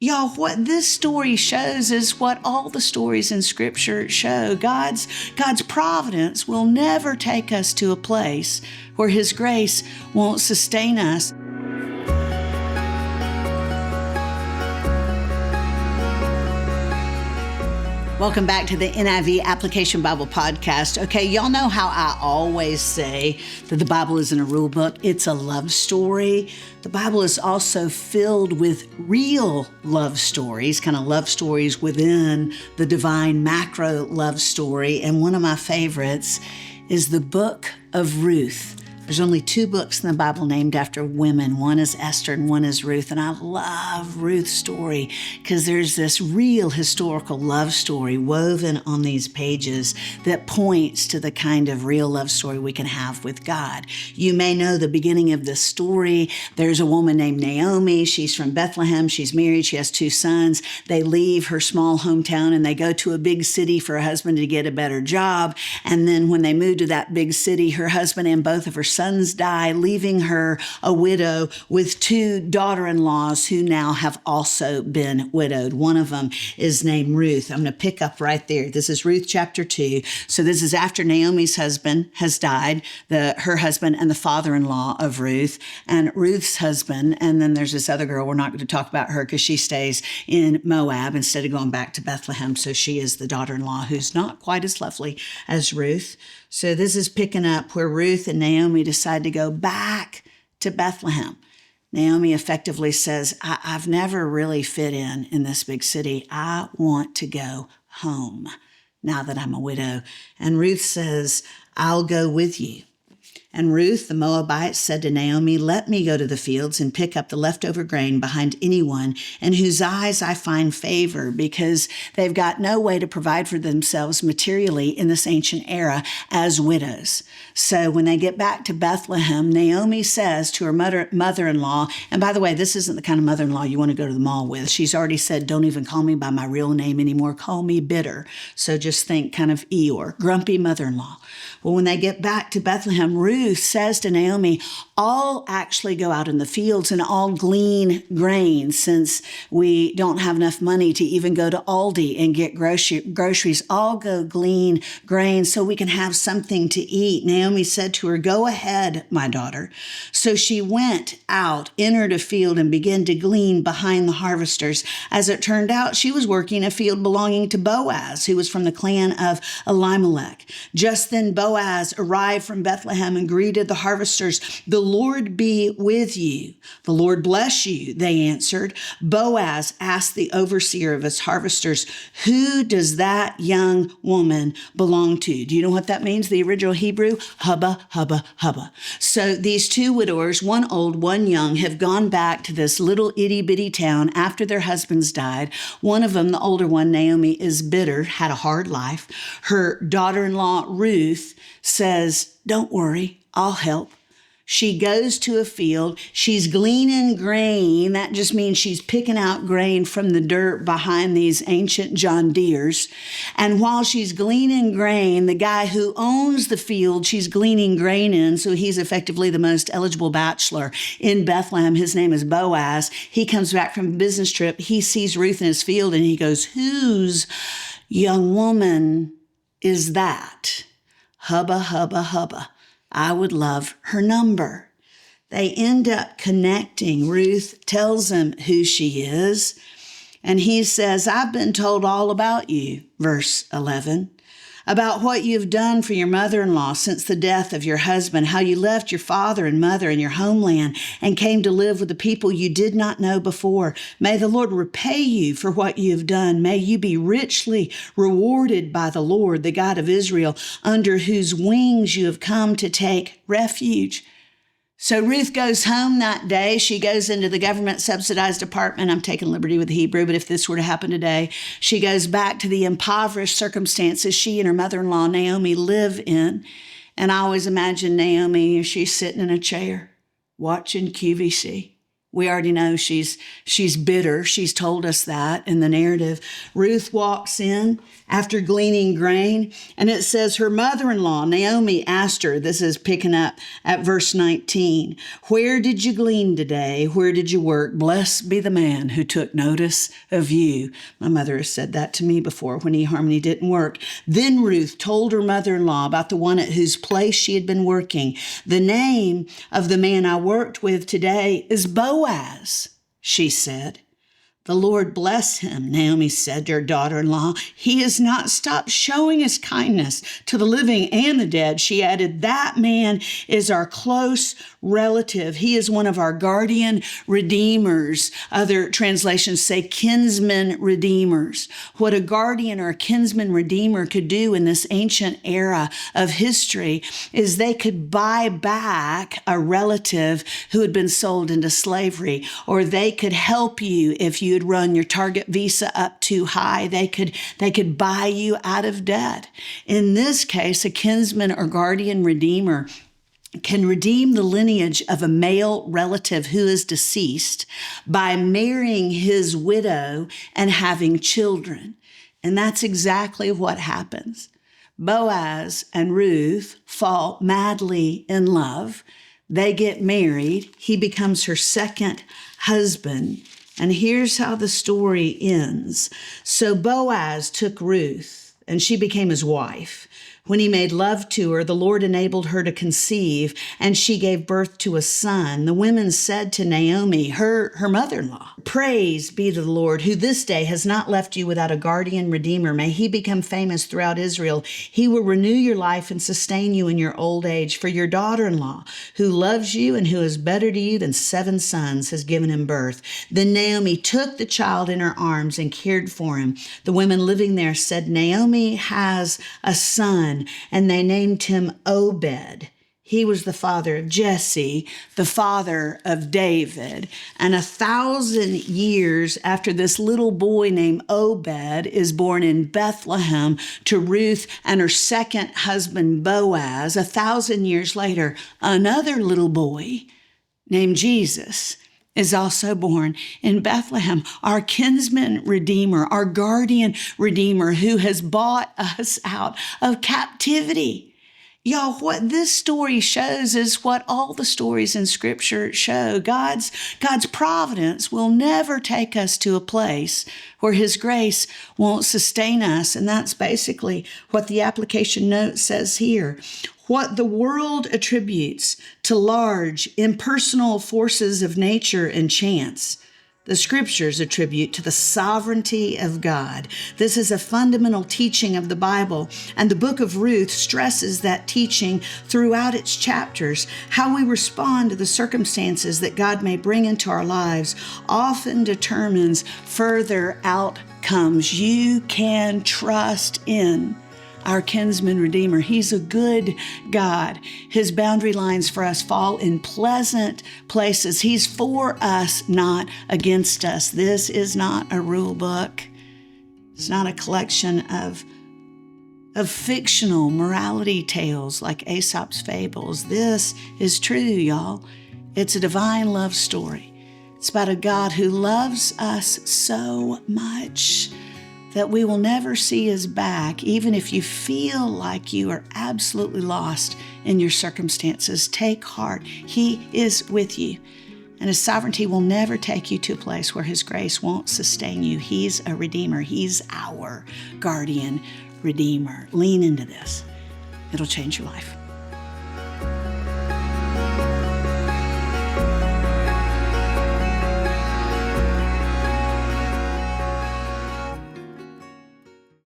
Y'all, what this story shows is what all the stories in Scripture show. God's providence will never take us to a place where His grace won't sustain us. Welcome back to the NIV Application Bible Podcast. Okay, y'all know how I always say that the Bible isn't a rule book, it's a love story. The Bible is also filled with real love stories, kind of love stories within the divine macro love story. And one of my favorites is the book of Ruth. There's only 2 books in the Bible named after women. One is Esther and one is Ruth. And I love Ruth's story because there's this real historical love story woven on these pages that points to the kind of real love story we can have with God. You may know the beginning of this story. There's a woman named Naomi. She's from Bethlehem. She's married. She has 2 sons. They leave her small hometown and they go to a big city for a husband to get a better job. And then when they move to that big city, her husband and both of her sons die, leaving her a widow with 2 daughter-in-laws who now have also been widowed. One of them is named Ruth. I'm going to pick up right there. This is Ruth chapter 2. So this is after Naomi's husband has died, her husband and the father-in-law of Ruth, and Ruth's husband. And then there's this other girl. We're not going to talk about her because she stays in Moab instead of going back to Bethlehem. So she is the daughter-in-law who's not quite as lovely as Ruth. So this is picking up where Ruth and Naomi decide to go back to Bethlehem. Naomi effectively says, I've never really fit in this big city. I want to go home now that I'm a widow. And Ruth says, I'll go with you. And Ruth, the Moabite, said to Naomi, let me go to the fields and pick up the leftover grain behind anyone in whose eyes I find favor, because they've got no way to provide for themselves materially in this ancient era as widows. So when they get back to Bethlehem, Naomi says to her mother-in-law, and by the way, this isn't the kind of mother-in-law you want to go to the mall with. She's already said, don't even call me by my real name anymore. Call me bitter. So just think kind of Eeyore, grumpy mother-in-law. Well, when they get back to Bethlehem, Ruth says to Naomi, I'll actually go out in the fields and I'll glean grain since we don't have enough money to even go to Aldi and get groceries. I'll go glean grain so we can have something to eat. Naomi said to her, go ahead, my daughter. So she went out, entered a field, and began to glean behind the harvesters. As it turned out, she was working a field belonging to Boaz, who was from the clan of Elimelech. Just then Boaz arrived from Bethlehem and greeted the harvesters. The Lord be with you. The Lord bless you, they answered. Boaz asked the overseer of his harvesters, who does that young woman belong to? Do you know what that means? The original Hebrew? Hubba, hubba, hubba. So these 2 widowers, one old, one young, have gone back to this little itty bitty town after their husbands died. One of them, the older one, Naomi, is bitter, had a hard life. Her daughter-in-law, Ruth, says, don't worry, I'll help. She goes to a field. She's gleaning grain. That just means she's picking out grain from the dirt behind these ancient John Deeres. And while she's gleaning grain, the guy who owns the field she's gleaning grain in, so he's effectively the most eligible bachelor in Bethlehem. His name is Boaz. He comes back from a business trip. He sees Ruth in his field and he goes, whose young woman is that? Hubba, hubba, hubba. I would love her number. They end up connecting. Ruth tells him who she is, and he says, I've been told all about you, verse 11, about what you've done for your mother-in-law since the death of your husband, how you left your father and mother and your homeland and came to live with the people you did not know before. May the Lord repay you for what you have done. May you be richly rewarded by the Lord, the God of Israel, under whose wings you have come to take refuge. So Ruth goes home that day. She goes into the government-subsidized apartment. I'm taking liberty with the Hebrew, but if this were to happen today, she goes back to the impoverished circumstances she and her mother-in-law, Naomi, live in. And I always imagine Naomi, she's sitting in a chair watching QVC. We already know she's bitter. She's told us that in the narrative. Ruth walks in after gleaning grain, and it says her mother-in-law, Naomi, asked her, this is picking up at verse 19, "Where did you glean today? Where did you work? Blessed be the man who took notice of you." My mother has said that to me before when eHarmony didn't work. Then Ruth told her mother-in-law about the one at whose place she had been working. "The name of the man I worked with today is Boaz," she said. "The Lord bless him," Naomi said to her daughter-in-law. "He has not stopped showing his kindness to the living and the dead." She added, "That man is our close relative. He is one of our guardian redeemers." Other translations say kinsman redeemers. What a guardian or a kinsman redeemer could do in this ancient era of history is they could buy back a relative who had been sold into slavery, or they could help you if you had run your Target Visa up too high. They could buy you out of debt. In this case, a kinsman or guardian redeemer can redeem the lineage of a male relative who is deceased by marrying his widow and having children. And that's exactly what happens. Boaz and Ruth fall madly in love. They get married. He becomes her second husband. And here's how the story ends. So Boaz took Ruth, and she became his wife. When he made love to her, the Lord enabled her to conceive, and she gave birth to a son. The women said to Naomi, her mother-in-law, "Praise be to the Lord, who this day has not left you without a guardian redeemer. May he become famous throughout Israel. He will renew your life and sustain you in your old age. For your daughter-in-law, who loves you and who is better to you than 7 sons, has given him birth." Then Naomi took the child in her arms and cared for him. The women living there said, "Naomi has a son," and they named him Obed. He was the father of Jesse, the father of David. And 1,000 years after this little boy named Obed is born in Bethlehem to Ruth and her second husband Boaz, 1,000 years later, another little boy named Jesus is also born in Bethlehem, our kinsman redeemer, our guardian redeemer who has bought us out of captivity. Y'all, what this story shows is what all the stories in Scripture show. God's providence will never take us to a place where His grace won't sustain us. And that's basically what the application note says here. What the world attributes to large, impersonal forces of nature and chance, the Scriptures attribute to the sovereignty of God. This is a fundamental teaching of the Bible, and the book of Ruth stresses that teaching throughout its chapters. How we respond to the circumstances that God may bring into our lives often determines further outcomes. You can trust in our kinsman redeemer. He's a good God. His boundary lines for us fall in pleasant places. He's for us, not against us. This is not a rule book. It's not a collection of fictional morality tales like Aesop's fables. This is true, y'all. It's a divine love story. It's about a God who loves us so much that we will never see His back, even if you feel like you are absolutely lost in your circumstances. Take heart. He is with you. And His sovereignty will never take you to a place where His grace won't sustain you. He's a redeemer. He's our guardian redeemer. Lean into this. It'll change your life.